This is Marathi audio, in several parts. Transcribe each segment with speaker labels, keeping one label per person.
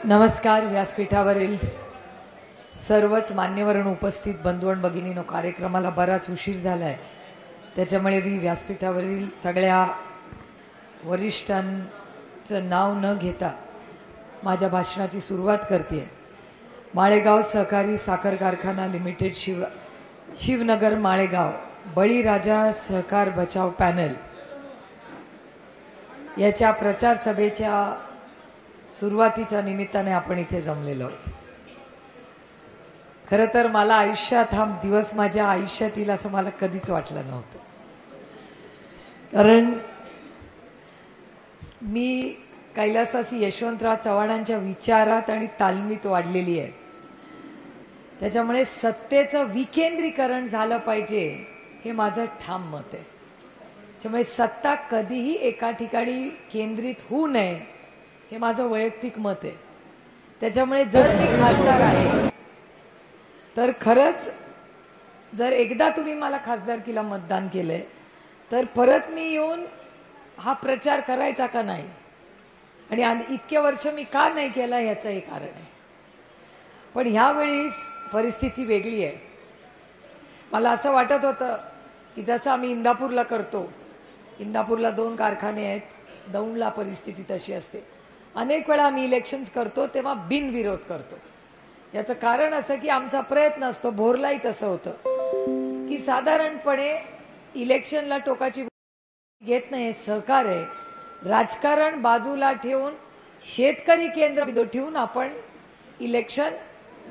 Speaker 1: नमस्कार. व्यासपीठावरील सर्वच मान्यवरण उपस्थित बंधू आणि भगिनींनो, कार्यक्रमाला बराच उशीर झाला आहे, त्याच्यामुळे मी व्यासपीठावरील सगळ्या वरिष्ठांचं नाव न घेता माझ्या भाषणाची सुरुवात करते. माळेगाव सहकारी साखर कारखाना लिमिटेड शिवनगर माळेगाव बळीराजा सहकार बचाव पॅनल याच्या प्रचार सभेच्या सुरुवातीच्या निमित्ताने आपण इथे जमलेलो आहोत. खरं तर मला आयुष्यात हा दिवस माझ्या आयुष्यात येईल असं मला कधीच वाटलं नव्हतं. कारण मी कैलासवासी यशवंतराव चव्हाणांच्या विचारात आणि तालमीत वाढलेली आहे. त्याच्यामुळे सत्तेचं विकेंद्रीकरण झालं पाहिजे हे माझं ठाम मत आहे. त्यामुळे सत्ता कधीही एका ठिकाणी केंद्रित होऊ नये हे माझं वैयक्तिक मत आहे. त्याच्यामुळे जर मी खासदार आहे तर खरंच जर एकदा तुम्ही मला खासदारकीला मतदान केलंय तर परत मी येऊन हा प्रचार करायचा का नाही, आणि इतके वर्ष मी का नाही केला ह्याचं हे कारण आहे. पण ह्यावेळी परिस्थिती वेगळी आहे. मला असं वाटत होतं की जसं आम्ही इंदापूरला करतो, इंदापूरला 2 कारखाने आहेत, दौंडला परिस्थिती तशी असते. अनेक वेळा आम्ही इलेक्शन्स करतो तेव्हा बिनविरोध करतो. याचं कारण असं की आमचा प्रयत्न असतो, भोरलाही तसं होतं की साधारणपणे इलेक्शनला टोकाची घेत नाही, सहकार आहे. राजकारण बाजूला ठेवून शेतकरी केंद्र ठेवून आपण इलेक्शन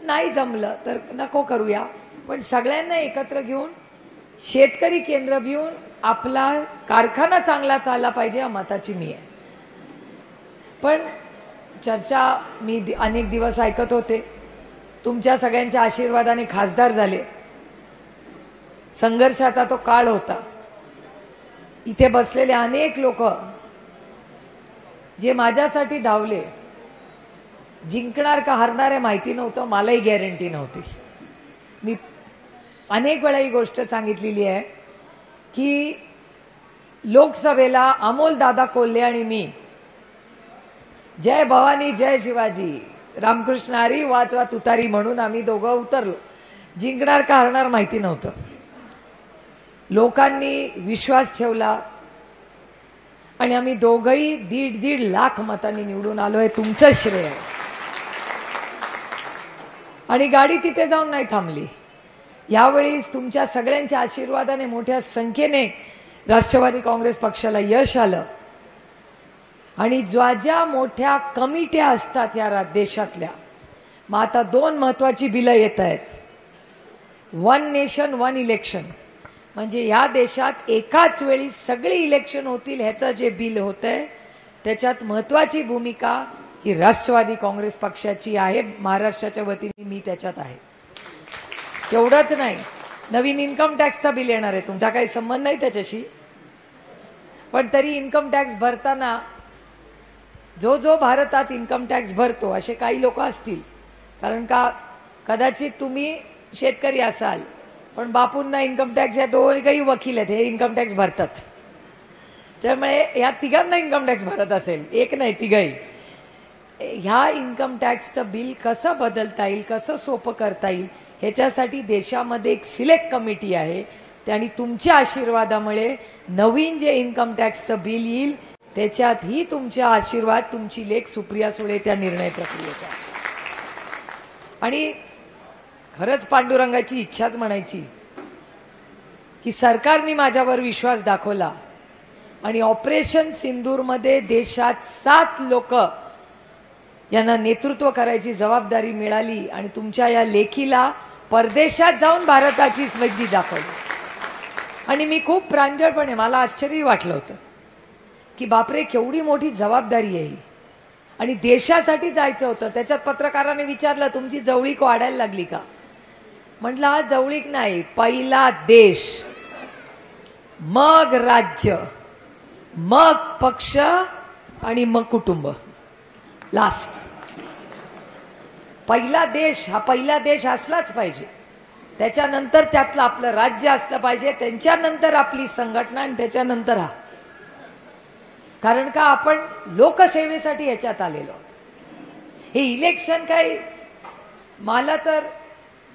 Speaker 1: नाही जमलं तर नको करूया, पण सगळ्यांना एकत्र घेऊन शेतकरी केंद्र घेऊन आपला कारखाना चांगला चालला पाहिजे, या मताची मी आहे. पण चर्चा मी अनेक दिवस ऐकत होते. तुमच्या सगळ्यांच्या आशीर्वादाने खासदार झाले. संघर्षाचा तो काळ होता. इथे बसलेले अनेक लोक जे माझ्यासाठी धावले, जिंकणार का हारणार आहे माहिती नव्हतं, मलाही गॅरंटी नव्हती. मी अनेक वेळा ही गोष्ट सांगितलेली आहे की लोकसभेला अमोल दादा कोल्हे आणि मी जय भवानी जय शिवाजी रामकृष्ण हरी वाचवा तुतारी म्हणून आम्ही दोघं उतरलो. जिंकणार का हारणार माहिती नव्हतं. लोकांनी विश्वास ठेवला आणि आम्ही दोघंही 1.5 लाख मतांनी निवडून आलोय. तुमचं श्रेय आहे. आणि गाडी तिथे जाऊन नाही थांबली. यावेळी तुमच्या सगळ्यांच्या आशीर्वादाने मोठ्या संख्येने राष्ट्रवादी काँग्रेस पक्षाला यश आलं. आणि ज्या मोठ्या कमिट्या असतात या देशातल्या, मग आता 2 महत्त्वाची बिलं येत आहेत. 1 नेशन 1 इलेक्शन, म्हणजे या देशात एकाच वेळी सगळी इलेक्शन होतील ह्याचं जे बिल होतंय त्याच्यात महत्त्वाची भूमिका ही राष्ट्रवादी काँग्रेस पक्षाची आहे. महाराष्ट्राच्या वतीने मी त्याच्यात आहे. तेवढंच नाही, नवीन इन्कम टॅक्सचा बिल येणार आहे. तुमचा काही संबंध नाही त्याच्याशी, पण तरी इन्कम टॅक्स भरताना जो भारतात इन्कम टॅक्स भरतो असे काही लोक असतील, कारण का कदाचित तुम्ही शेतकरी असाल पण बापूंना इन्कम टॅक्स, या दोघंही वकील आहेत, हे इन्कम टॅक्स भरतात. त्यामुळे या तिघांना इन्कम टॅक्स भरत असेल, एक नाही तिघही. ह्या इन्कम टॅक्सचं बिल कसं बदलता येईल, कसं सोपं करता येईल, ह्याच्यासाठी देशामध्ये एक सिलेक्ट कमिटी आहे. आणि तुमच्या आशीर्वादामुळे नवीन जे इन्कम टॅक्सचं बिल येईल त्याच्यातही तुमच्या आशीर्वाद, तुमची लेख सुप्रिया सुळे त्या निर्णय प्रक्रियेत आहे. आणि खरंच पांडुरंगाची इच्छाच म्हणायची की सरकारने माझ्यावर विश्वास दाखवला आणि ऑपरेशन सिंदूरमध्ये देशात 7 लोक यांना नेतृत्व करायची जबाबदारी मिळाली आणि तुमच्या या लेखीला परदेशात जाऊन भारताची स्मृती दाखवली. आणि मी खूप प्रांजळपणे, मला आश्चर्य वाटलं होतं की बापरे केवढी मोठी जबाबदारी आहे, आणि देशासाठी जायचं होतं. त्याच्यात पत्रकाराने विचारलं तुमची जवळीक वाढायला लागली का? म्हटलं हा जवळीक नाही, पहिला देश, मग राज्य, मग पक्ष आणि मग कुटुंब, लास्ट. पहिला देश, हा पहिला देश असलाच पाहिजे. त्याच्यानंतर त्यातलं आपलं राज्य असलं पाहिजे, त्यांच्यानंतर आपली संघटना आणि त्याच्यानंतर हा. कारण का आपण लोकसेवेसाठी याच्यात आलेलो. हे इलेक्शन काय, मला तर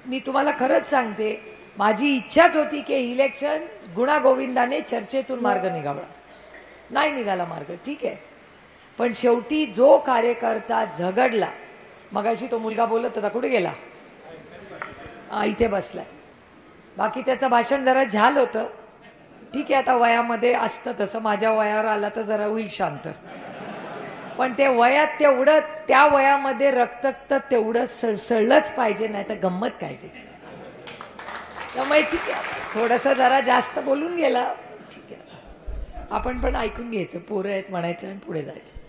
Speaker 1: मी तुम्हाला खरंच सांगते, माझी इच्छाच होती की इलेक्शन गुणागोविंदाने चर्चेतून मार्ग निघावा. नाही निघाला मार्ग, ठीक आहे. पण शेवटी जो कार्यकर्ता झगडला, मगाशी तो मुलगा बोलत होता, कुठे गेला? इथे बसलाय. बाकी त्याचं भाषण जरा झाल होतं, ठीक आहे. आता वयामध्ये असतं तसं, माझ्या वयावर आला तर जरा होईल शांत. पण ते वयात तेवढं, त्या वयामध्ये रक्त तेवढं सळसळलंच पाहिजे, नाही तर गंमत काय त्याची. त्यामुळे ठीक आहे, थोडंसं जरा जास्त बोलून गेला, ठीक आहे. आपण पण ऐकून घ्यायचं, पोरं आहेत म्हणायचं आणि पुढे जायचं.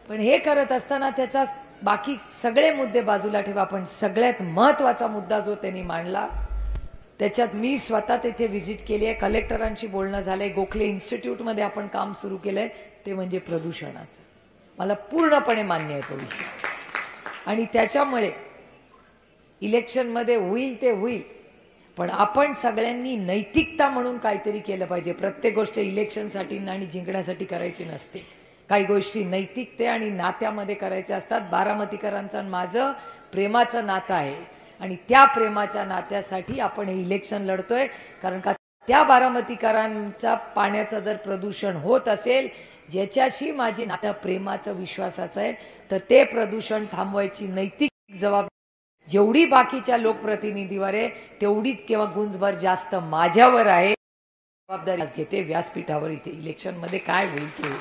Speaker 1: पण हे करत असताना त्याचा बाकी सगळे मुद्दे बाजूला ठेवा, पण सगळ्यात महत्वाचा मुद्दा जो त्यांनी मांडला, त्याच्यात मी स्वतः तिथे व्हिजिट केली आहे, कलेक्टरांशी बोलणं झालंय, गोखले इन्स्टिट्यूटमध्ये आपण काम सुरू केलंय, ते म्हणजे प्रदूषणाचं. मला पूर्णपणे मान्य आहे तो विषय. आणि त्याच्यामुळे इलेक्शनमध्ये होईल ते होईल, पण आपण सगळ्यांनी नैतिकता म्हणून काहीतरी केलं पाहिजे. प्रत्येक गोष्ट इलेक्शनसाठी आणि जिंकण्यासाठी करायची नसते. काही गोष्टी नैतिकते आणि नात्यामध्ये करायच्या असतात. बारामतीकरांचं आणि माझं प्रेमाचं नातं आहे, आणि त्या प्रेमाच्या नात्यासाठी आपण हे इलेक्शन लढतोय. कारण का त्या बारामतीकरांचा पाण्याचं जर प्रदूषण होत असेल, ज्याच्याशी माझी नातं प्रेमाचं विश्वासाचं आहे, तर ते प्रदूषण थांबवायची नैतिक जबाबदारी जेवढी बाकीच्या लोकप्रतिनिधीवर आहे, तेवढीच किंवा गुंजभर जास्त माझ्यावर आहे. जबाबदारी घेते व्यासपीठावर. इथे इलेक्शनमध्ये काय होईल ते होईल,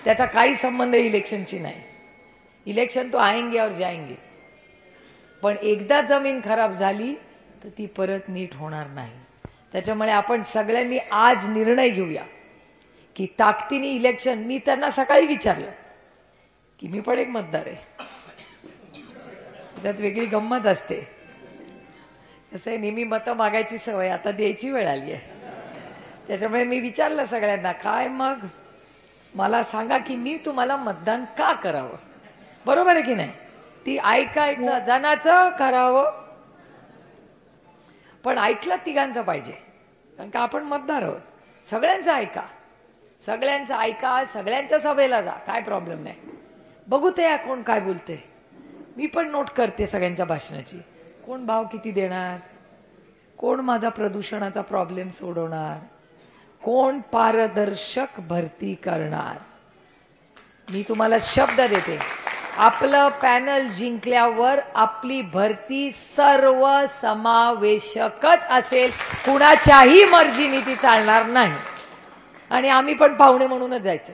Speaker 1: त्याचा काही संबंध इलेक्शनशी नाही. इलेक्शन तो आएंगे और जाएंगे, पण एकदा जमीन खराब झाली तर ती परत नीट होणार नाही. त्याच्यामुळे आपण सगळ्यांनी आज निर्णय घेऊया की ताकदीने इलेक्शन. मी त्यांना सकाळी विचारलं की मी पण एक मतदार आहे, त्यात वेगळी गंमत असते. कसं आहे, नेहमी मतं मागायची सवय आता द्यायची वेळ आली आहे. त्याच्यामुळे मी विचारलं सगळ्यांना, काय मग मला सांगा की मी तुम्हाला मतदान का करावं. बरोबर आहे की नाही? ती ऐकायचं जनाचं करावं, पण ऐकलं तिघांचं पाहिजे, कारण का आपण मतदार आहोत. सगळ्यांचं ऐका, सगळ्यांचं ऐका, सगळ्यांच्या सभेला जा, काय प्रॉब्लेम नाही. बघू ते कोण काय बोलते. मी पण नोट करते सगळ्यांच्या भाषणाची. कोण भाव किती देणार, कोण माझा प्रदूषणाचा प्रॉब्लेम सोडवणार, कोण पारदर्शक भरती करणार. मी तुम्हाला शब्द देते, आपलं पॅनल जिंकल्यावर आपली भरती सर्वसमावेशकच असेल, कुणाच्याही मर्जीने ती चालणार नाही. आणि आम्ही पण पाहुणे म्हणूनच जायचं,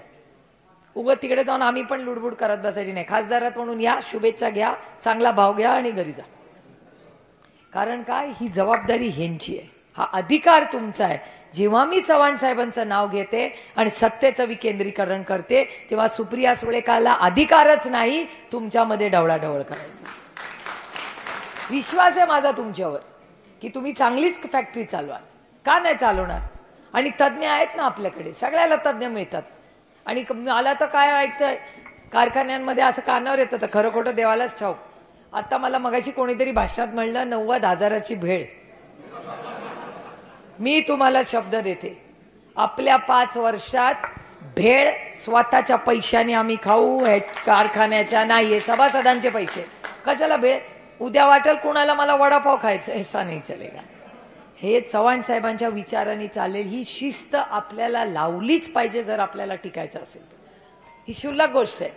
Speaker 1: उगत तिकडे जाऊन आम्ही पण लुडबुड करत बसायची नाही. खासदारात म्हणून या, शुभेच्छा घ्या, चांगला भाव घ्या आणि घरी जा. कारण काय, ही जबाबदारी ह्यांची आहे, हा अधिकार तुमचा आहे. जेव्हा मी चव्हाण साहेबांचं नाव घेते आणि सत्तेचं विकेंद्रीकरण करते, तेव्हा सुप्रिया सुळेकाला अधिकारच नाही तुमच्यामध्ये ढवळाढवळ करायचा. विश्वास आहे माझा तुमच्यावर की तुम्ही चांगलीच फॅक्टरी चालवाल. का नाही चालवणार? आणि तज्ज्ञ आहेत ना आपल्याकडे, सगळ्याला तज्ज्ञ मिळतात. आणि मला तर काय ऐकतंय, कारखान्यांमध्ये असं कानावर येतं, तर खरं खोटं देवालाच ठाऊक. आता मला मगाशी कोणीतरी भाषणात म्हणलं 90,000ची भेळ. मी तुम्हाला शब्द देते, आपल्या 5 वर्षात भेळ स्वतःच्या पैशाने आम्ही खाऊ, कारखान्याच्या नाहीये, सभासदांचे पैसे. कशाला भेळ? उद्या वाटेल कोणाला मला वडापाव खायचं, ऐसा नाही चलेगा. हे चव्हाण साहेबांच्या विचारांनी चालेल. ही शिस्त आपल्याला लावलीच पाहिजे जर आपल्याला टिकायचं असेल तर. ही क्षुल्लक गोष्ट आहे,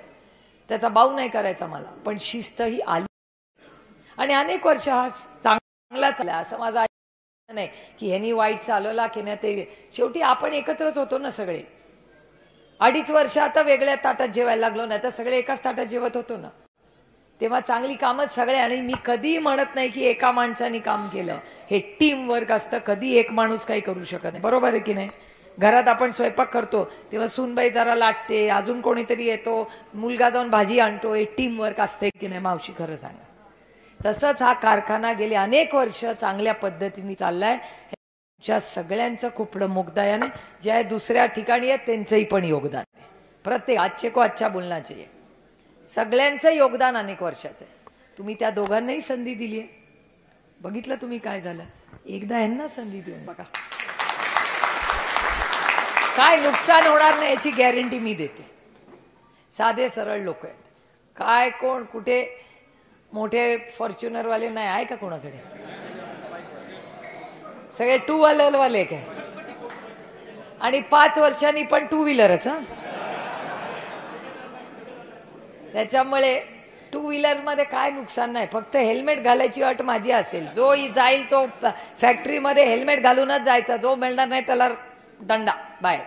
Speaker 1: त्याचा बाऊ नाही करायचा मला, पण शिस्त ही आली. आणि अनेक वर्ष हा चांगला चालला, असं माझा नाही की ह्यांनी वाईट चालवला की नाही. ते शेवटी आपण एकत्रच होतो ना सगळे. 2.5 वर्ष आता वेगळ्या ताटात जेवायला लागलो, नाही तर सगळे एकाच ताटात जेवत होतो ना. तेव्हा चांगली कामच सगळे. आणि मी कधी म्हणत नाही की एका माणसाने काम केलं, हे टीम वर्क असतं. कधी एक माणूस काही करू शकत नाही, बरोबर आहे की नाही? घरात आपण स्वयंपाक करतो तेव्हा सूनबाई जरा लाटते, अजून कोणीतरी येतो, मुलगा जाऊन भाजी आणतो, हे टीम वर्क असते की नाही मावशी, खरं सांगा. तसंच हा कारखाना गेले अनेक वर्ष चांगल्या पद्धतीने चाललाय. च्या सगळ्यांचं खूप मुग्धायाने, ज्या दुसऱ्या ठिकाणी आहेत त्यांचंही पण योगदान आहे. प्रत्येक अच्छे को अच्छा बोलना चाहिए. सगळ्यांचं योगदान अनेक वर्षाचं आहे. तुम्ही त्या दोघांनाही संधी दिली आहे. बघितलं तुम्ही काय झालं. एकदा यांना संधी देऊन बघा, काय नुकसान होणार नाही याची गॅरंटी मी देते. साधे सरळ लोक आहेत. काय कोण कुठे मोठे फॉर्च्युनर वाले नाही आहे का कोणाकडे? सगळे टू व्हीलर वाले काय? आणि 5 वर्षांनी पण टू व्हीलरच. त्याच्यामुळे टू व्हीलर मध्ये काय नुकसान नाही, फक्त हेल्मेट घालायची अट माझी असेल. जो जाईल तो फॅक्टरीमध्ये हेल्मेट घालूनच जायचा, जो मिळणार नाही त्याला दंडा बाहेर.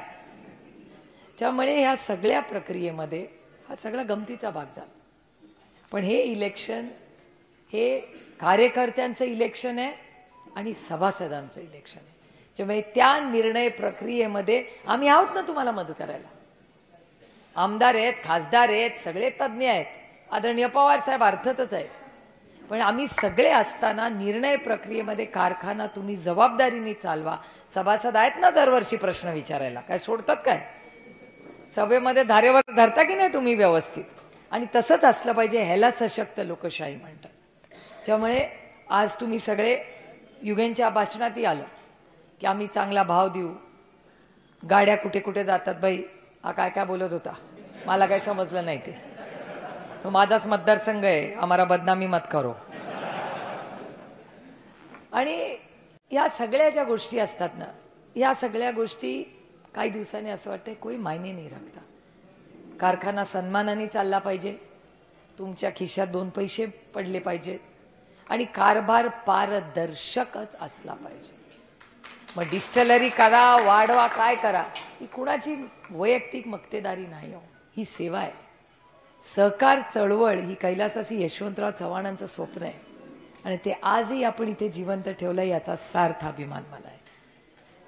Speaker 1: त्यामुळे ह्या सगळ्या प्रक्रियेमध्ये हा सगळा गमतीचा भाग झाला. पण हे इलेक्शन हे कार्यकर्त्यांचं इलेक्शन आहे आणि सभासदांचं इलेक्शन आहे. त्यामुळे त्या निर्णय प्रक्रियेमध्ये आम्ही आहोत ना तुम्हाला मदत करायला. आमदार आहेत, खासदार आहेत, सगळे तज्ज्ञ आहेत. आदरणीय पवार साहेब अर्थातच आहेत. पण आम्ही सगळे असताना निर्णय प्रक्रियेमध्ये कारखाना तुम्ही जबाबदारीने चालवा. सभासद आहेत ना दरवर्षी प्रश्न विचारायला, काय सोडतात काय? सभेमध्ये धारेवर धरता की नाही तुम्ही व्यवस्थित? आणि तसंच असलं पाहिजे. ह्याला सशक्त लोकशाही म्हणतात. त्यामुळे आज तुम्ही सगळे युगेंच्या भाषणातही आलं की आम्ही चांगला भाव देऊ. गाड्या कुठे कुठे जातात बाई, हा काय काय बोलत होता मला काही समजलं नाही. तो माझाच मतदारसंघ आहे, आम्हाला बदनामी मत करो. आणि या सगळ्या ज्या गोष्टी असतात ना, या सगळ्या गोष्टी काही दिवसांनी असं वाटतं कोणी मायने नाही राखता. कारखाना सन्मानाने चालला पाहिजे, तुमच्या खिशात 2 पैसे पडले पाहिजेत आणि कारभार पारदर्शकच असला पाहिजे. मग डिस्टलरी करा, वाढवा, काय करा, ही कुणाची वैयक्तिक मक्तेदारी नाही हो, ही सेवा आहे. सहकार चळवळ ही कैलासवासी यशवंतराव चव्हाणांचं स्वप्न आहे आणि ते आजही आपण इथे जिवंत ठेवलं याचा सार्थ अभिमान मला आहे.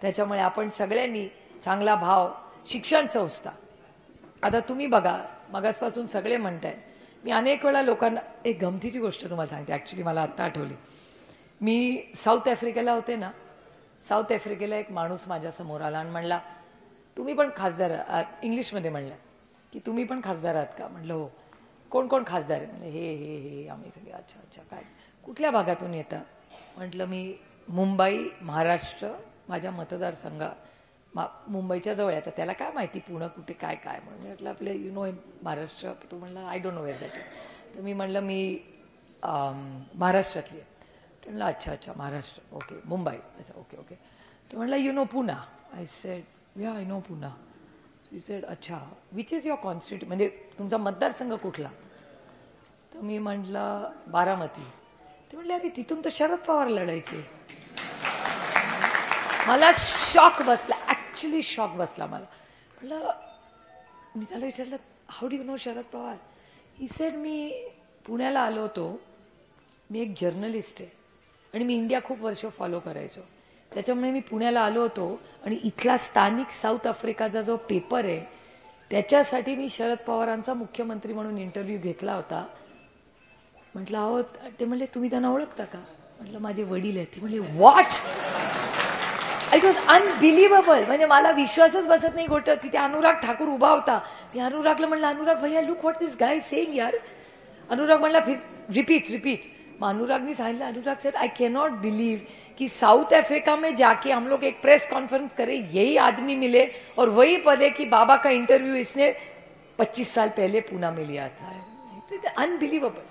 Speaker 1: त्याच्यामुळे आपण सगळ्यांनी चांगला भाव. शिक्षण संस्था आता तुम्ही बघा, मगासपासून सगळे म्हणताय. मी अनेक वेळा लोकांना एक गमतीची गोष्ट तुम्हाला सांगते. ॲक्च्युली मला आत्ता आठवली. मी साऊथ आफ्रिकेला होते ना, साऊथ आफ्रिकेला एक माणूस माझ्यासमोर आला आणि म्हणला तुम्ही पण खासदार, इंग्लिशमध्ये म्हणलं की तुम्ही पण खासदार आहात का? म्हटलं हो. कोण कोण खासदार आहे? म्हणजे हे हे हे आम्ही सगळे. अच्छा अच्छा, काय कुठल्या भागातून येता? म्हटलं मी मुंबई महाराष्ट्र, माझ्या मतदारसंघा मुंबईच्या जवळ आहे. तर त्याला काय माहिती पुणे कुठे काय काय म्हणून म्हटलं आपले यु नो महाराष्ट्र. तो म्हणला I don't know where that is. तर मी म्हणलं मी महाराष्ट्रातली आहे. तो म्हणला अच्छा अच्छा महाराष्ट्र, ओके. मुंबई, अच्छा ओके ओके. तो म्हणला you know Pune. I said yeah I know Pune. He said अच्छा विच इज युअर कॉन्स्टिट्यूट, म्हणजे तुमचा मतदारसंघ कुठला? तर मी म्हटलं बारामती. ते म्हणले अरे तिथून तर शरद पवार लढायचे. मला शॉक बसला, ॲक्च्युली शॉक बसला मला. म्हटलं मी त्याला विचारलं how do you know Sharad Pawar? He said मी पुण्याला आलो होतो, मी एक जर्नलिस्ट आहे आणि मी इंडिया खूप वर्ष फॉलो करायचो. त्याच्यामुळे मी पुण्याला आलो होतो आणि इथला स्थानिक साऊथ आफ्रिकाचा जो पेपर आहे त्याच्यासाठी मी शरद पवारांचा मुख्यमंत्री म्हणून इंटरव्ह्यू घेतला होता. म्हटलं अहो. ते म्हणले तुम्ही त्यांना ओळखता का? म्हटलं माझे वडील आहेत. ते म्हणले व्हॉट? It was unbelievable. म्हणजे मला विश्वासच बसत नाही गोष्ट. तिथे अनुराग ठाकूर उभा होता. मी अनुरागला म्हणलं अनुराग भैया look what this guy saying यार. अनुराग म्हणला फिर रिपीट रिपीट. मग अनुरागने सांगितलं, Anurag said I can not believe कि साउथ अफ्रीका में जाके हम लोग एक प्रेस कॉन्फ्रेंस करें, यही आदमी मिले और वही पद है कि बाबा का इंटरव्यू इसने 25 साल पहले पुणे में लिया था. It unbelievable.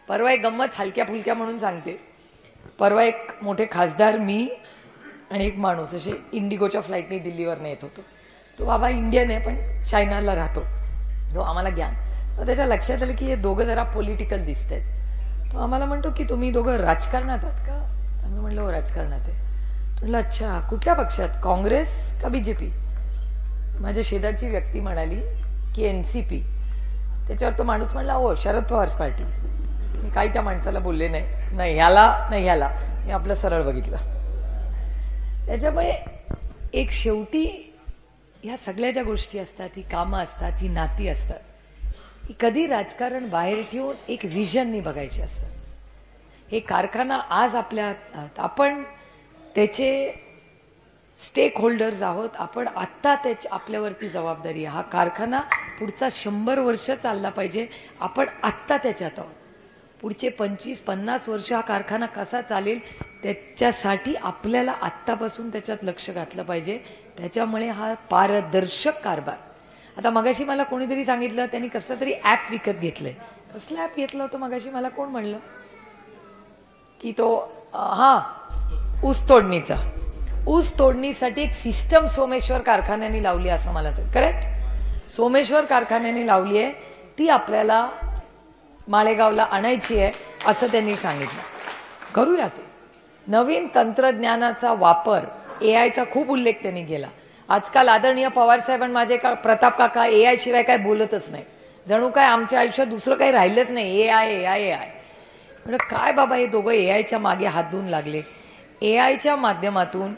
Speaker 1: परवा एक गंमत हलक्या फुलक्या म्हणून सांगते. परवा एक मोठे खासदार, मी आणि एक माणूस असे इंडिगोच्या फ्लाईटने दिल्लीवरनं येत होतो. तो बाबा इंडियन आहे पण चायनाला राहतो. तो आम्हाला ज्ञान. तर त्याच्या लक्षात आलं की हे दोघं जरा पॉलिटिकल दिसत आहेत. तो आम्हाला म्हणतो की तुम्ही दोघं राजकारणात आहात का? आम्ही म्हणलो हो राजकारणात आहे. म्हटलं अच्छा कुठल्या पक्षात, काँग्रेस का बीजेपी? माझ्या शेजारची व्यक्ती म्हणाली की एनसीपी. त्याच्यावर तो माणूस म्हणला हो शरद पवार पार्टी. मी काही त्या माणसाला बोलले नाही, नाही ह्याला नाही ह्याला, मी आपलं सरळ बघितलं. त्याच्यामुळे एक शेवटी ह्या सगळ्या ज्या गोष्टी असतात, ही कामं असतात, ही नाती असतात, ही कधी राजकारण बाहेर ठेवून एक व्हिजननी बघायची असतात. हे कारखाना आज आपल्या, आपण त्याचे स्टेक होल्डर्स आहोत. आपण आत्ता त्याची आपल्यावरती जबाबदारी आहे. हा कारखाना पुढचा 100 वर्ष चालला पाहिजे. आपण आत्ता त्याच्यात आहोत. पुढचे 25-50 वर्ष हा कारखाना कसा चालेल त्याच्यासाठी आपल्याला आत्तापासून त्याच्यात लक्ष घातलं पाहिजे. त्याच्यामुळे हा पारदर्शक कारभार. आता मगाशी मला कोणीतरी सांगितलं त्यांनी कसलं तरी ॲप विकत घेतलंय. स्लॅब घेतलं होतं मगाशी, मला कोण म्हणलं की तो ऊस तोडणीचा, ऊस तोडणीसाठी एक सिस्टम सोमेश्वर कारखान्याने लावली असं मला करेक्ट, सोमेश्वर कारखान्याने लावली आहे, ती आपल्याला माळेगावला आणायची आहे असं त्यांनी सांगितलं. करूया ते. नवीन तंत्रज्ञानाचा वापर, एआयचा खूप उल्लेख त्यांनी केला. आजकाल आदरणीय पवारसाहेब आणि माझे प्रताप काका एआय शिवाय काय बोलतच नाही. जणू काय आमच्या आयुष्यात दुसरं काही राहिलंच नाही. एआय एआय एआय म्हणजे काय बाबा, हे दोघं एआयच्या मागे हात धुवून लागले. एआयच्या माध्यमातून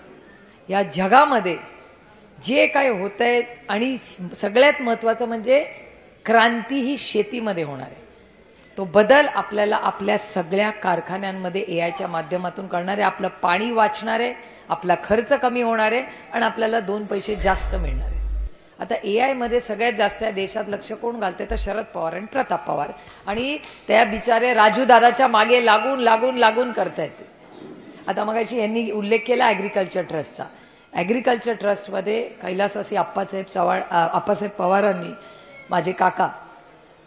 Speaker 1: या जगामध्ये जे काय होतंय आणि सगळ्यात महत्त्वाचं म्हणजे क्रांती ही शेतीमध्ये होणार आहे. तो बदल आपल्याला आपल्या सगळ्या कारखान्यांमध्ये एआयच्या माध्यमातून करणार आहे. आपलं पाणी वाचणार आहे, आपला खर्च कमी होणार आहे आणि आपल्याला 2 पैसे जास्त मिळणार आहे. आता एआय मध्ये सगळ्यात जास्त या देशात लक्ष कोण घालते तर शरद पवार आणि प्रताप पवार, आणि त्या बिचारे राजू दादाच्या मागे लागून लागून लागून करतायत. आता मगाशी यांनी उल्लेख केला ॲग्रिकल्चर ट्रस्टचा. ॲग्रिकल्चर ट्रस्टमध्ये कैलासवासी आप्पासाहेब पवारांनी, माझे काका,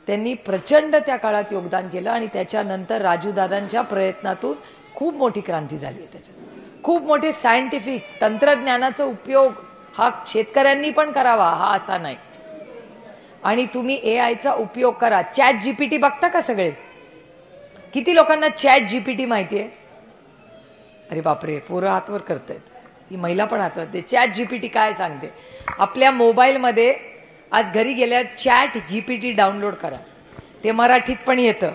Speaker 1: त्यांनी प्रचंड त्या काळात योगदान केलं आणि त्याच्यानंतर राजूदादांच्या प्रयत्नातून खूप मोठी क्रांती झाली आहे. त्याच्यात खूप मोठे सायंटिफिक तंत्रज्ञानाचा उपयोग हा शेतकऱ्यांनी पण करावा, हा असा नाही. आणि तुम्ही एआयचा उपयोग करा. चॅट जीपीटी बघता का सगळे? किती लोकांना चॅट जीपीटी माहिती आहे? अरे बापरे, पोरं हातवर करतायत, ही महिला पण हातवर. ते चॅट जीपीटी काय सांगते? आपल्या मोबाईलमध्ये आज घरी गेल्या चॅट जीपीटी डाउनलोड करा, ते मराठीत पण येतं.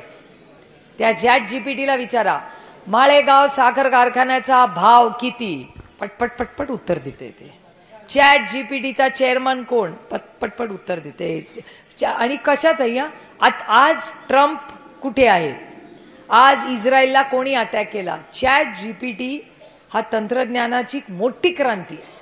Speaker 1: त्या चॅट जीपीटीला विचारा माळेगाव साखर कारखान्याचा भाव किती, पटपट पटपट उत्तर देते. ते चॅट जीपीटीचा चेअरमन कोण, पटपट उत्तर देते. आणि कशाच आहे? आज ट्रम्प कुठे आहेत, आज इस्रायलला कोणी अटॅक केला. चॅट जीपीटी हा तंत्रज्ञानाची मोठी क्रांती आहे.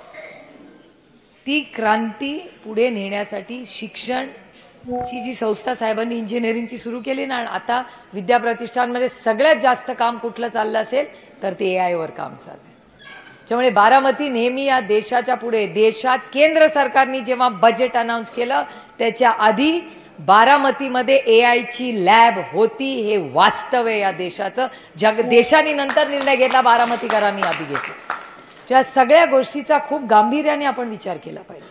Speaker 1: ती क्रांती पुढे नेण्यासाठी शिक्षणची जी संस्था साहेबांनी इंजिनिअरिंगची सुरू केली ना, आता विद्याप्रतिष्ठानमध्ये सगळ्यात जास्त काम कुठलं चाललं असेल तर ते एआयवर काम चाललं. त्यामुळे बारामती नेहमी या देशाच्या पुढे. देशात केंद्र सरकारने जेव्हा बजेट अनाऊन्स केलं त्याच्या आधी बारामतीमध्ये एआयची लॅब होती, हे वास्तव आहे या देशाचं. देशाने नंतर निर्णय घेतला, बारामतीकरांनी आधी घेतला. त्या सगळ्या गोष्टीचा खूप गांभीर्याने आपण विचार केला पाहिजे.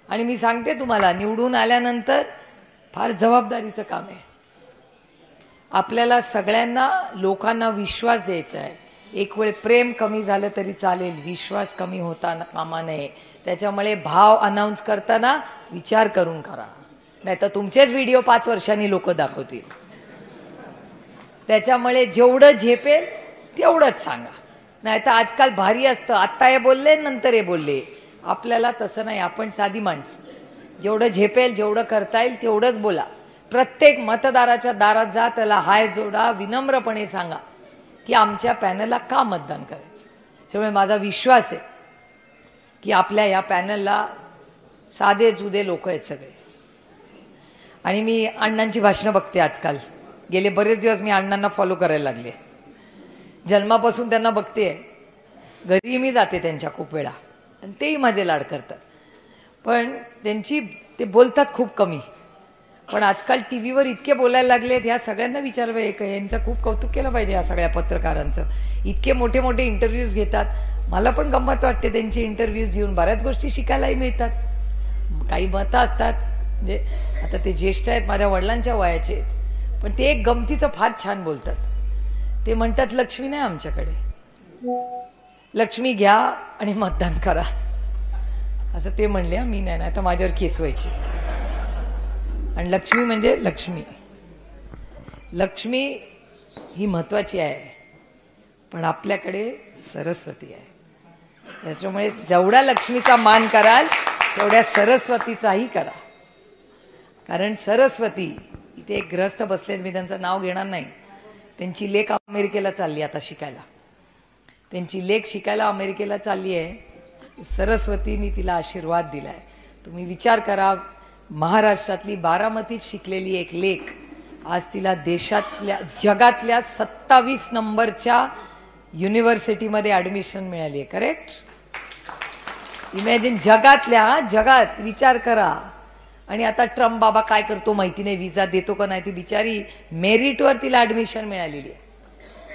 Speaker 1: आणि मी सांगते तुम्हाला, निवडून आल्यानंतर फार जबाबदारीचं काम आहे. आपल्याला सगळ्यांना, लोकांना विश्वास द्यायचा आहे. एक वेळ प्रेम कमी झालं तरी चालेल, विश्वास कमी होता कामा नये. त्याच्यामुळे भाव अनाऊन्स करताना विचार करून करा, नाही तर तुमचेच व्हिडिओ 5 वर्षांनी लोक दाखवतील. त्याच्यामुळे जेवढं झेपेल तेवढंच सांगा, नाही तर आजकाल भारी असतं, आत्ता हे बोलले नंतर हे बोलले. आपल्याला तसं नाही, आपण साधी माणसं. जेवढं झेपेल, जेवढं करता येईल तेवढंच बोला. प्रत्येक मतदाराच्या दारात जा, त्याला हाय जोडा, विनम्रपणे सांगा की आमच्या पॅनलला का मतदान करायचं. त्यामुळे माझा विश्वास आहे की आपल्या या पॅनलला साधे जुदे लोक आहेत सगळे. आणि मी अण्णांची भाषणं बघते आजकाल. गेले बरेच दिवस मी अण्णांना फॉलो करायला लागले. जन्मापासून त्यांना बघते, घरी मी जाते त्यांच्या खूप वेळा आणि तेही माझे लाड करतात. पण ते बोलतात खूप कमी. पण आजकाल टी व्हीवर इतके बोलायला लागलेत, ह्या सगळ्यांना विचारावं, यांचं खूप कौतुक केलं पाहिजे या सगळ्या पत्रकारांचं. इतके मोठे मोठे इंटरव्ह्यूज घेतात. मला पण गंमत वाटते त्यांचे इंटरव्ह्यूज घेऊन, बऱ्याच गोष्टी शिकायलाही मिळतात. काही मतं असतात, म्हणजे आता ते ज्येष्ठ आहेत, माझ्या वडिलांच्या वयाचे आहेत, पण ते एक गमतीचं फार छान बोलतात. ते म्हणतात लक्ष्मी नाही आमच्याकडे, लक्ष्मी घ्या आणि मतदान करा, असं ते म्हणले. मी नाही, नाही तर माझ्यावर केस व्हायची. आणि लक्ष्मी म्हणजे लक्ष्मी, लक्ष्मी ही महत्वाची आहे, पण आपल्याकडे सरस्वती आहे. त्याच्यामुळे जेवढा लक्ष्मीचा मान कराल तेवढ्या सरस्वतीचाही करा. कारण सरस्वती इथे एक ग्रस्त बसलेत, मी त्यांचं नाव घेणार नाही. त्यांची लेक अमेरिकेला चालली आता शिकायला. त्यांची लेक शिकायला अमेरिकेला चालली आहे. सरस्वतीने तिला आशीर्वाद दिलाय. तुम्ही विचार करा, महाराष्ट्रातली बारामतीत शिकलेली एक लेक आज तिला देशातल्या, जगातल्या 27 नंबरच्या युनिव्हर्सिटीमध्ये ॲडमिशन मिळाली आहे. करेक्ट? इमॅजिन, जगात विचार करा. आणि आता ट्रम्प बाबा काय करतो माहिती नाही, विजा देतो का नाही. ती बिचारी मेरिटवर तिला ॲडमिशन मिळालेली आहे.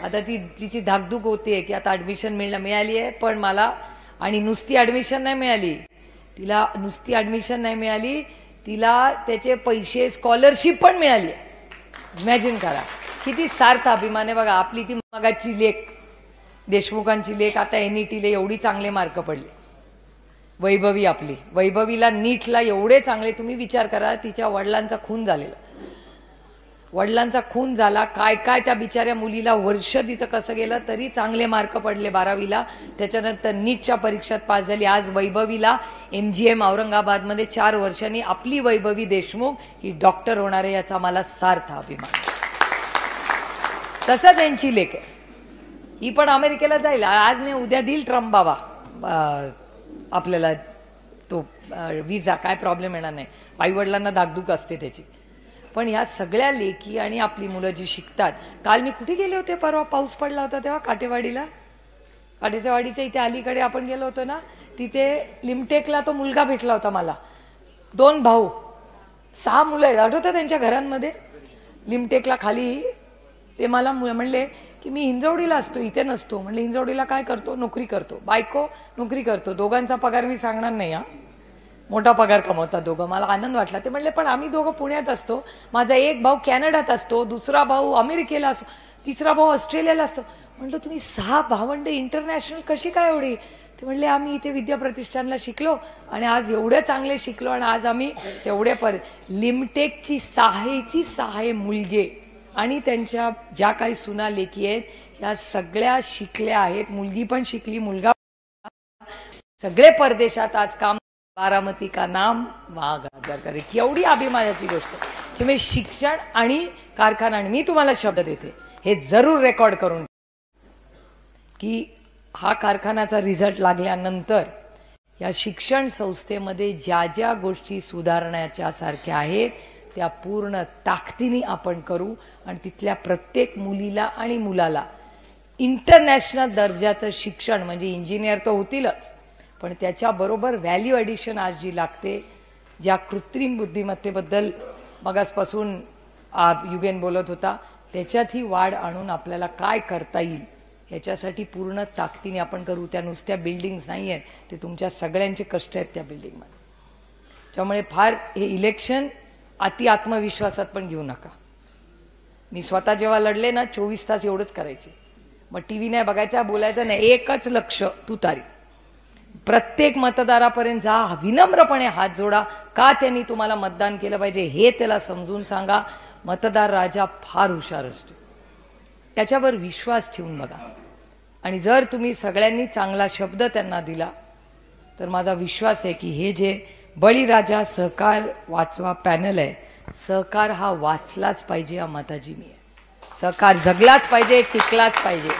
Speaker 1: आता तिची धाकधूक होते की आता ॲडमिशन मिळाली आहे, पण मला आणि नुसती ॲडमिशन नाही मिळाली तिला, नुसती ॲडमिशन नाही मिळाली तिला, त्याचे पैसे स्कॉलरशिप पण मिळाली आहे. इमॅजिन करा किती सार्थ अभिमान आहे बघा. आपली ती मगाची लेख, देशमुखांची लेख, आता NETला एवढी चांगले मार्क पडले. वैभवी, आपली वैभवीला नीटला एवढे चांगले, तुम्ही विचार करा तिच्या वडिलांचा खून झालेला, वडिलांचा खून झाला, काय काय त्या बिचाऱ्या मुलीला वर्ष तिचं कसं गेलं तरी चांगले मार्क पडले 12वीला. त्याच्यानंतर नीटच्या परीक्षेत पास झाली. आज वैभवीला MGM औरंगाबादमध्ये 4 वर्षांनी आपली वैभवी देशमुख ही डॉक्टर होणार आहे, याचा मला सार्थ अभिमान. तसंच यांची लेख आहे, ही पण अमेरिकेला जाईल. आज नाही उद्या देईल ट्रम्प बाबा आपल्याला तो विजा, काय प्रॉब्लेम येणार नाही. आईवडिलांना धाकधूक असते त्याची. पण ह्या सगळ्या लेखी आणि आपली मुलं जी शिकतात. काल मी कुठे गेले होते, परवा पाऊस पडला होता तेव्हा काटेवाडीला, काटेच्या वाडीच्या इथे अलीकडे आपण गेलो होतो ना, तिथे लिमटेकला तो मुलगा भेटला होता मला. 2 भाऊ 6 मुलं आहेत, आठवतं त्यांच्या घरांमध्ये. लिमटेकला खाली ते मला म्हणले की मी हिंजवडीला असतो, इथे नसतो. म्हणले हिंजवडीला काय करतो? नोकरी करतो. बायको नोकरी करतो. दोघांचा पगार मी सांगणार नाही, हा मोठा पगार कमवतात दोघं. मला आनंद वाटला. ते म्हणले पण आम्ही दोघं पुण्यात असतो, माझा एक भाऊ कॅनडात असतो, दुसरा भाऊ अमेरिकेला असतो, तिसरा भाऊ ऑस्ट्रेलियाला असतो. म्हणलं तुम्ही 6 भावंड इंटरनॅशनल कशी काय एवढी? ते म्हणले आम्ही इथे विद्याप्रतिष्ठानला शिकलो आणि आज एवढे चांगले शिकलो आणि आज आम्ही एवढे लिमटेकची 6 मुलगे आणि त्यांच्या ज्या काही सुना लेकी आहेत ह्या सगळ्या शिकल्या आहेत. मुलगी पण शिकली, मुलगा, सगळे परदेशात आज काम. बारामती का नाम वाघ करे, एवढी अभिमानाची गोष्ट. त्यामुळे शिक्षण आणि कारखाना, आणि मी तुम्हाला शब्द देते हे जरूर रेकॉर्ड करून की हा कारखान्याचा रिझल्ट लागल्यानंतर या शिक्षण संस्थेमध्ये ज्या ज्या गोष्टी सुधारण्याच्या सारख्या आहेत त्या पूर्ण ताकदीने आपण करू आणि तिथल्या प्रत्येक मुलीला आणि मुलाला इंटरनॅशनल दर्जाचं शिक्षण, म्हणजे इंजिनियर तर होतीलच, पण त्याच्याबरोबर व्हॅल्यू ॲडिशन आज जी लागते, ज्या कृत्रिम बुद्धिमत्तेबद्दल मगासपासून युगेन बोलत होता, त्याच्यातही वाढ आणून आपल्याला काय करता येईल याच्यासाठी पूर्ण ताकदीने आपण करू. त्या नुसत्या बिल्डिंग्स नाही आहेत, ते तुमच्या सगळ्यांचे कष्ट आहेत त्या बिल्डिंगमध्ये. त्यामुळे फार हे इलेक्शन अति आत्मविश्वासात पण घेऊ नका. मी स्वतः जेव्हा लढले ना 24 तास एवढंच करायचे. मग TV नाही बघायचा, बोलायचं नाही, एकच लक्ष तुतारी. प्रत्येक मतदारापर्यंत जा, विनम्रपणे हात जोडा, का त्यांनी तुम्हाला मतदान केलं पाहिजे हे त्याला समजून सांगा. मतदार राजा फार हुशार असतो, त्याच्यावर विश्वास ठेवून बघा. आणि जर तुम्ही सगळ्यांनी चांगला शब्द त्यांना दिला तर माझा विश्वास आहे की हे जे बळीराजा सहकार वाचवा पॅनल आहे, सहकार हा वाचलाच पाहिजे, हा मताजी मी आहे. सहकार जगलाच पाहिजे, टिकलाच पाहिजे.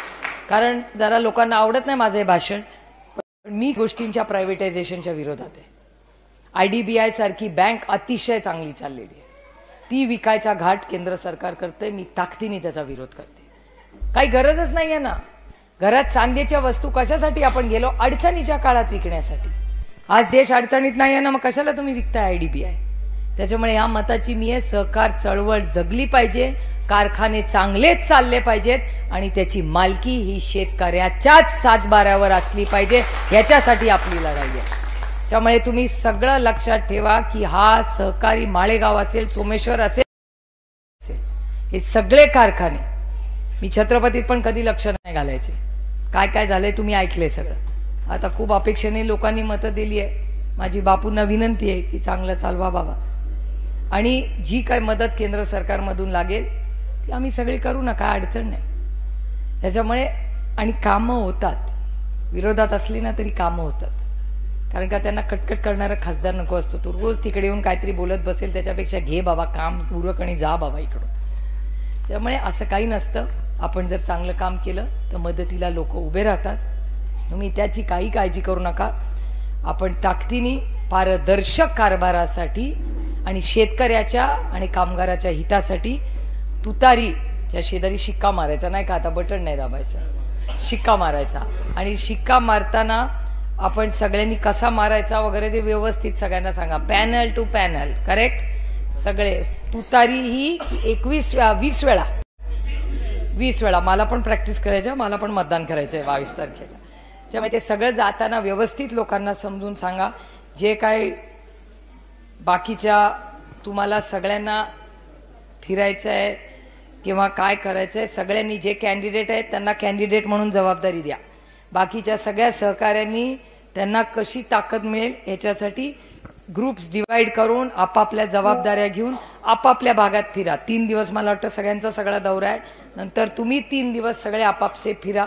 Speaker 1: कारण जरा लोकांना आवडत नाही माझं हे भाषण, पण मी गोष्टींच्या प्रायव्हेटायझेशनच्या विरोधात आहे. IDBI सारखी बँक अतिशय चांगली चाललेली आहे, ती विकायचा घाट केंद्र सरकार करते. मी ताकदीने त्याचा विरोध करते. काही गरजच नाही आहे ना. घरात चांदीच्या वस्तू कशासाठी आपण गेलो? अडचणीच्या काळात विकण्यासाठी. आज देश अडचणीत नाही आहे ना, मग कशाला तुम्ही विकताय IDBI? त्याच्यामुळे या मताची मी आहे, सहकार चळवळ जगली पाहिजे, कारखाने चांगलेच चालले पाहिजेत आणि त्याची मालकी ही शेतकऱ्याच्याच सातबाऱ्यावर असली पाहिजे. याच्यासाठी आपली लढाई आहे. त्यामुळे तुम्ही सगळं लक्षात ठेवा की हा सहकारी माळेगाव असेल, सोमेश्वर असेल, हे सगळे कारखाने, मी छत्रपतीत पण कधी लक्ष नाही घालायचे. काय काय झालंय तुम्ही ऐकलंय सगळं. आता खूप अपेक्षेने लोकांनी मतं दिली आहे. माझी बापूंना विनंती आहे की चांगलं चालवा बाबा, आणि जी काय मदत केंद्र सरकारमधून लागेल ती आम्ही सगळी करू ना, काय अडचण नाही. त्याच्यामुळे आणि कामं होतात, विरोधात असली ना तरी कामं होतात. कारण का त्यांना कटकट करणारा खासदार नको असतो. तो रोज तिकडे येऊन काहीतरी बोलत बसेल, त्याच्यापेक्षा घे बाबा काम उरक आणि जा बाबा इकडून. त्यामुळे असं काही नसतं. आपण जर चांगलं काम केलं तर मदतीला लोक उभे राहतात. तुम्ही त्याची काही काळजी करू नका. आपण ताकदीने पारदर्शक कारभारासाठी आणि शेतकऱ्याच्या आणि कामगाराच्या हितासाठी तुतारीच्या शेजारी शिक्का मारायचा, नाही का? आता बटन नाही दाबायचं, शिक्का मारायचा. आणि शिक्का मारताना आपण सगळ्यांनी कसा मारायचा वगैरे ते व्यवस्थित सगळ्यांना सांगा. Panel to panel, correct. सगळे तुतारी ही 20 वेळा मला पण प्रॅक्टिस करायचं, मला पण मतदान करायचं आहे 22 तारखेला. त्यामुळे ते सगळं जाताना व्यवस्थित लोकांना समजून सांगा. जे काय बाकीच्या तुम्हाला सगळ्यांना फिरायचं आहे किंवा काय करायचं आहे, सगळ्यांनी जे कॅन्डिडेट आहेत त्यांना कॅन्डिडेट म्हणून जबाबदारी द्या. बाकीच्या सगळ्या सहकाऱ्यांनी त्यांना कशी ताकद मिळेल याच्यासाठी ग्रुप्स डिवाइड करून आपापल्या जबाबदाऱ्या घेऊन आपापल्या भागात फिरा. 3 दिवस मला वाटतं सगळ्यांचा सगळा दौरा आहे. नंतर तुम्ही 3 दिवस सगळे आपापसे फिरा.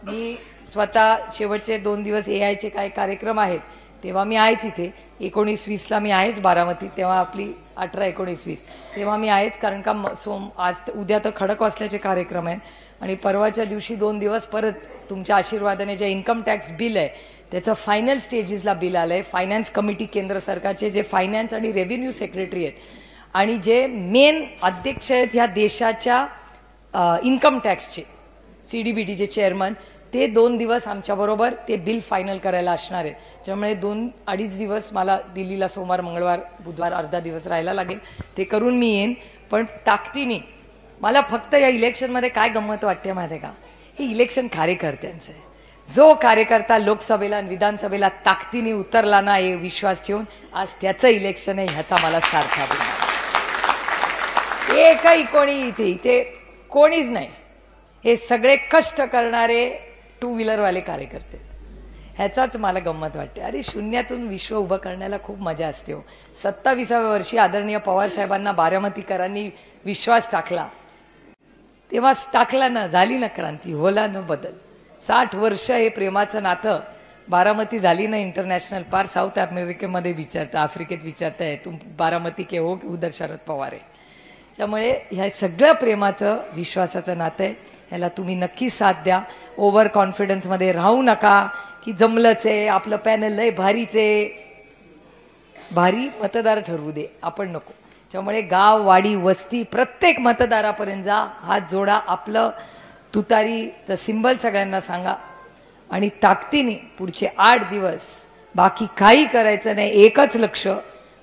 Speaker 1: मी स्वतः शेवटचे 2 दिवस AIचे काय कार्यक्रम आहेत तेव्हा मी आहेच इथे. 19-20ला मी आहेच बारामतीत, तेव्हा आपली 18-19-20 तेव्हा मी आहेच. कारण का आज उद्या तर खडकवासल्याचे कार्यक्रम आहेत आणि परवाच्या दिवशी 2 दिवस परत तुमच्या आशीर्वादाने जे इन्कम टॅक्स बिल आहे त्याचं फायनल स्टेजेसला बिल आलं आहे. फायनान्स कमिटी केंद्र सरकारचे जे फायनान्स आणि रेव्हेन्यू सेक्रेटरी आहेत आणि जे मेन अध्यक्ष आहेत ह्या देशाच्या इन्कम टॅक्सचे CDBTचे चेअरमन, ते 2 दिवस आमच्याबरोबर ते बिल फायनल करायला असणार आहेत. त्यामुळे 2-2.5 दिवस मला दिल्लीला सोमवार मंगळवार बुधवार अर्धा दिवस राहायला लागेल. ते करून मी येईन. पण ताकदीने मला फक्त या इलेक्शनमध्ये काय गंमत वाटते माहिती आहे का, हे इलेक्शन कार्यकर्त्यांचं आहे. जो कार्यकर्ता लोकसभेला आणि विधानसभेला ताकदीने उतरला ना, हे विश्वास ठेवून आज त्याचं इलेक्शन आहे, ह्याचा मला सारखा अभिमान. एकही कोणी इथे कोणीच नाही. हे सगळे कष्ट करणारे 2 व्हीलरवाले कार्यकर्ते, ह्याचाच मला गंमत वाटते. अरे शून्यातून विश्व उभं करण्याला खूप मजा असते हो. 27व्या वर्षी आदरणीय पवार साहेबांना बारामतीकरांनी विश्वास टाकला, तेव्हा टाकला ना, झाली ना क्रांती, होला न बदल. 60 वर्ष हे प्रेमाचं नातं. बारामती झाली ना इंटरनॅशनल, पार साऊथ अमेरिकेमध्ये विचारता, आफ्रिकेत विचारताय तुम बारामती के हो की उधर शरद पवार आहे. त्यामुळे ह्या सगळं प्रेमाचं विश्वासाचं नातं आहे. ह्याला तुम्ही नक्की साथ द्या. ओव्हर कॉन्फिडन्समध्ये राहू नका की जमलंच आहे, आपलं पॅनल लय भारीचे. भारी मतदार ठरवू दे, आपण नको. त्यामुळे गाव वाडी वस्ती प्रत्येक मतदारापर्यंत जा, हात जोडा, आपलं तुतारीचं सिंबल सगळ्यांना सांगा आणि ताकदीने पुढचे 8 दिवस बाकी काही करायचं नाही. एकच लक्ष,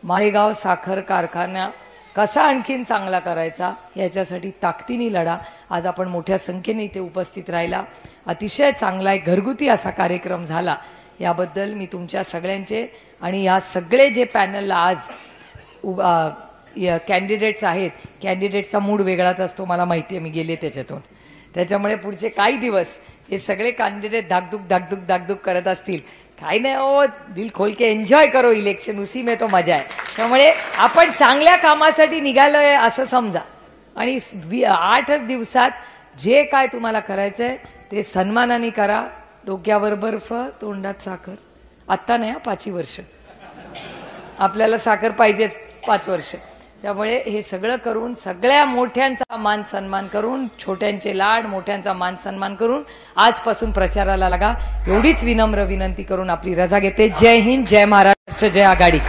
Speaker 1: माळेगाव साखर कारखाना कसा आणखीन चांगला करायचा याच्यासाठी ताकदीने लढा. आज आपण मोठ्या संख्येने इथे उपस्थित राहिला, अतिशय चांगला एक घरगुती असा कार्यक्रम झाला. याबद्दल मी तुमच्या सगळ्यांचे आणि या सगळे जे पॅनलला आज कॅन्डिडेट्स आहेत, कॅन्डिडेटचा मूड वेगळाच असतो, मला माहिती आहे, मी गेले त्याच्यातून. त्याच्यामुळे पुढचे काही दिवस हे सगळे कॅन्डिडेट धाकधूक करत असतील. काही नाही हो, दिल खोल के एन्जॉय करो इलेक्शन, उसी में तो मजा आहे. त्यामुळे आपण चांगल्या कामासाठी निघालोय असं समजा आणि 8च दिवसात जे काय तुम्हाला करायचं आहे ते सन्मानाने करा. डोक्यावर बर्फ, तोंडात साखर. आत्ता नाही, 5 वर्ष आपल्याला साखर पाहिजेच, 5 वर्ष. त्यामुळे हे सगळं करून सगळ्या मोठ्यांचा मान सन्मान करून, छोट्यांचे लाड, मोठ्यांचा मान सन्मान करून आजपासून प्रचाराला लागा. एवढीच विनम्र विनंती करून आपली रजा घेते. जय हिंद, जय महाराष्ट्र, जय आघाडी.